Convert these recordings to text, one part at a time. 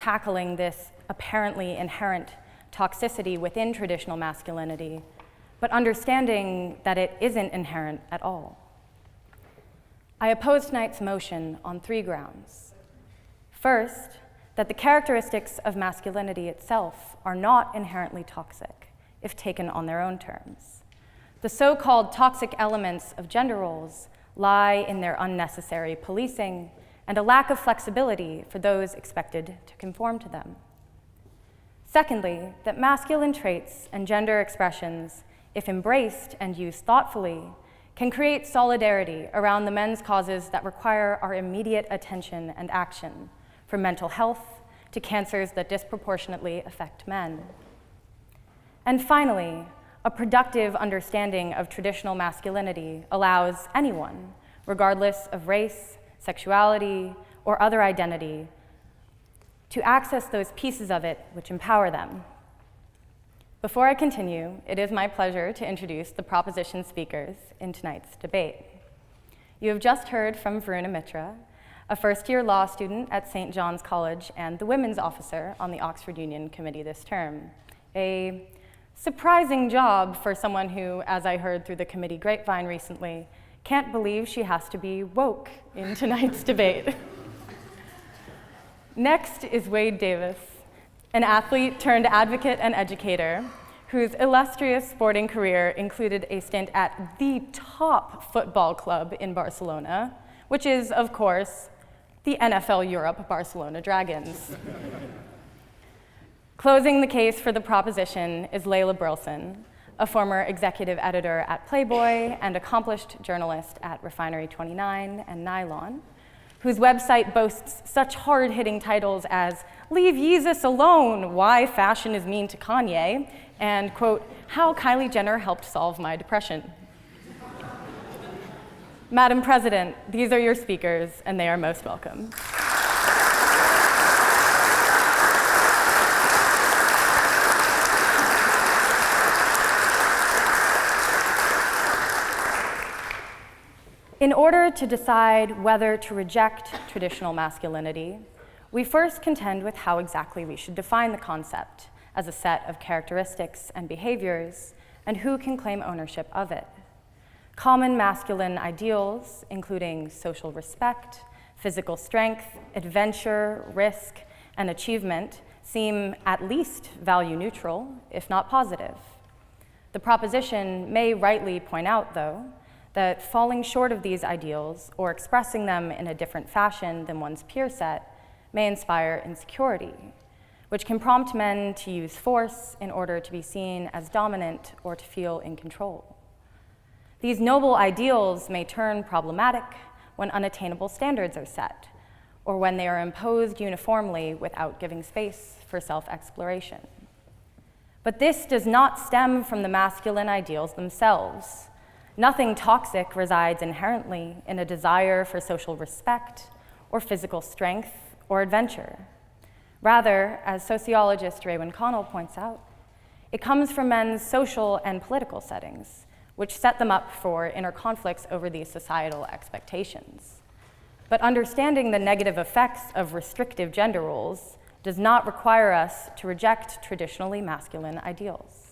tackling this apparently inherent toxicity within traditional masculinity, but understanding that it isn't inherent at all. I oppose tonight's motion on 3 grounds. First, that the characteristics of masculinity itself are not inherently toxic if taken on their own terms. The so-called toxic elements of gender roles lie in their unnecessary policing and a lack of flexibility for those expected to conform to them. Secondly, that masculine traits and gender expressions, if embraced and used thoughtfully, can create solidarity around the men's causes that require our immediate attention and action, from mental health to cancers that disproportionately affect men. And finally, a productive understanding of traditional masculinity allows anyone, regardless of race, sexuality, or other identity, to access those pieces of it which empower them. Before I continue, it is my pleasure to introduce the proposition speakers in tonight's debate. You have just heard from Varuna Mitra, a first-year law student at St. John's College and the women's officer on the Oxford Union Committee this term. A surprising job for someone who, as I heard through the committee grapevine recently, can't believe she has to be woke in tonight's debate. Next is Wade Davis, an athlete turned advocate and educator whose illustrious sporting career included a stint at the top football club in Barcelona, which is, of course, the NFL Europe Barcelona Dragons. Closing the case for the proposition is Layla Brilson, a former executive editor at Playboy and accomplished journalist at Refinery 29 and Nylon, whose website boasts such hard-hitting titles as "Leave Yeezus Alone, Why Fashion is Mean to Kanye," and, quote, "How Kylie Jenner Helped Solve My Depression." Madam President, these are your speakers, and they are most welcome. In order to decide whether to reject traditional masculinity, we first contend with how exactly we should define the concept as a set of characteristics and behaviors, and who can claim ownership of it. Common masculine ideals, including social respect, physical strength, adventure, risk, and achievement, seem at least value neutral, if not positive. The proposition may rightly point out, though, that falling short of these ideals or expressing them in a different fashion than one's peer set may inspire insecurity, which can prompt men to use force in order to be seen as dominant or to feel in control. These noble ideals may turn problematic when unattainable standards are set, or when they are imposed uniformly without giving space for self-exploration. But this does not stem from the masculine ideals themselves. Nothing toxic resides inherently in a desire for social respect or physical strength or adventure. Rather, as sociologist Raewyn Connell points out, it comes from men's social and political settings, which set them up for inner conflicts over these societal expectations. But understanding the negative effects of restrictive gender roles does not require us to reject traditionally masculine ideals.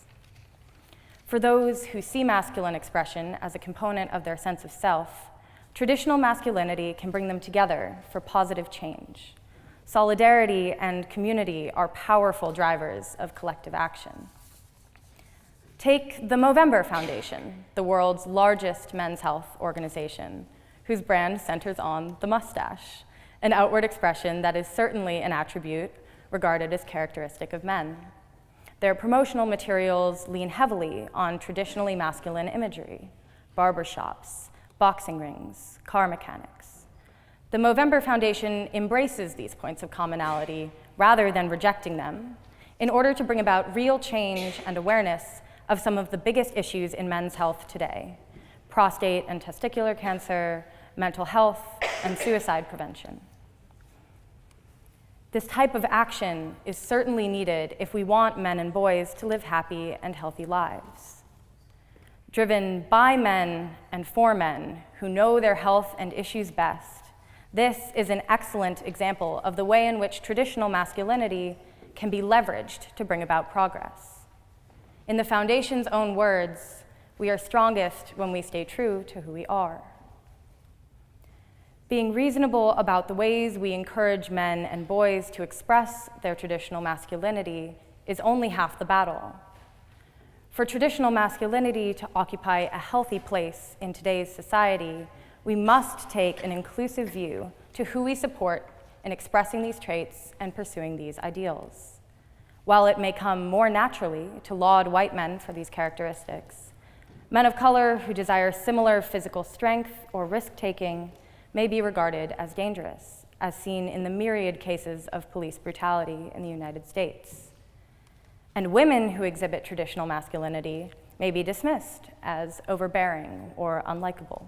For those who see masculine expression as a component of their sense of self, traditional masculinity can bring them together for positive change. Solidarity and community are powerful drivers of collective action. Take the Movember Foundation, the world's largest men's health organization, whose brand centers on the mustache, an outward expression that is certainly an attribute regarded as characteristic of men. Their promotional materials lean heavily on traditionally masculine imagery, barbershops, boxing rings, car mechanics. The Movember Foundation embraces these points of commonality rather than rejecting them in order to bring about real change and awareness of some of the biggest issues in men's health today: prostate and testicular cancer, mental health, and suicide prevention. This type of action is certainly needed if we want men and boys to live happy and healthy lives. Driven by men and for men who know their health and issues best, This is an excellent example of the way in which traditional masculinity can be leveraged to bring about progress. In the Foundation's own words, we are strongest when we stay true to who we are. Being reasonable about the ways we encourage men and boys to express their traditional masculinity is only half the battle. For traditional masculinity to occupy a healthy place in today's society, we must take an inclusive view to who we support in expressing these traits and pursuing these ideals. While it may come more naturally to laud white men for these characteristics, men of color who desire similar physical strength or risk-taking may be regarded as dangerous, as seen in the myriad cases of police brutality in the United States. And women who exhibit traditional masculinity may be dismissed as overbearing or unlikable.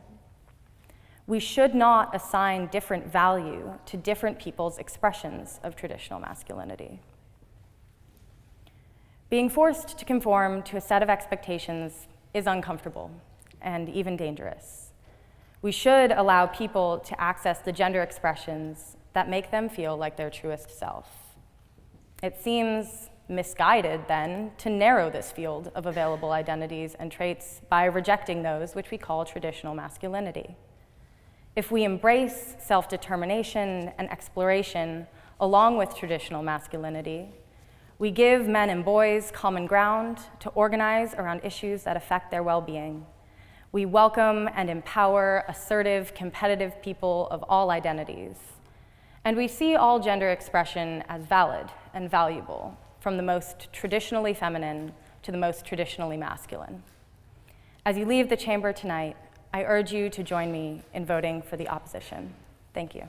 We should not assign different value to different people's expressions of traditional masculinity. Being forced to conform to a set of expectations is uncomfortable and even dangerous. We should allow people to access the gender expressions that make them feel like their truest self. It seems misguided, then, to narrow this field of available identities and traits by rejecting those which we call traditional masculinity. If we embrace self-determination and exploration along with traditional masculinity, we give men and boys common ground to organize around issues that affect their well-being. We welcome and empower assertive, competitive people of all identities. And we see all gender expression as valid and valuable, from the most traditionally feminine to the most traditionally masculine. As you leave the chamber tonight, I urge you to join me in voting for the opposition. Thank you.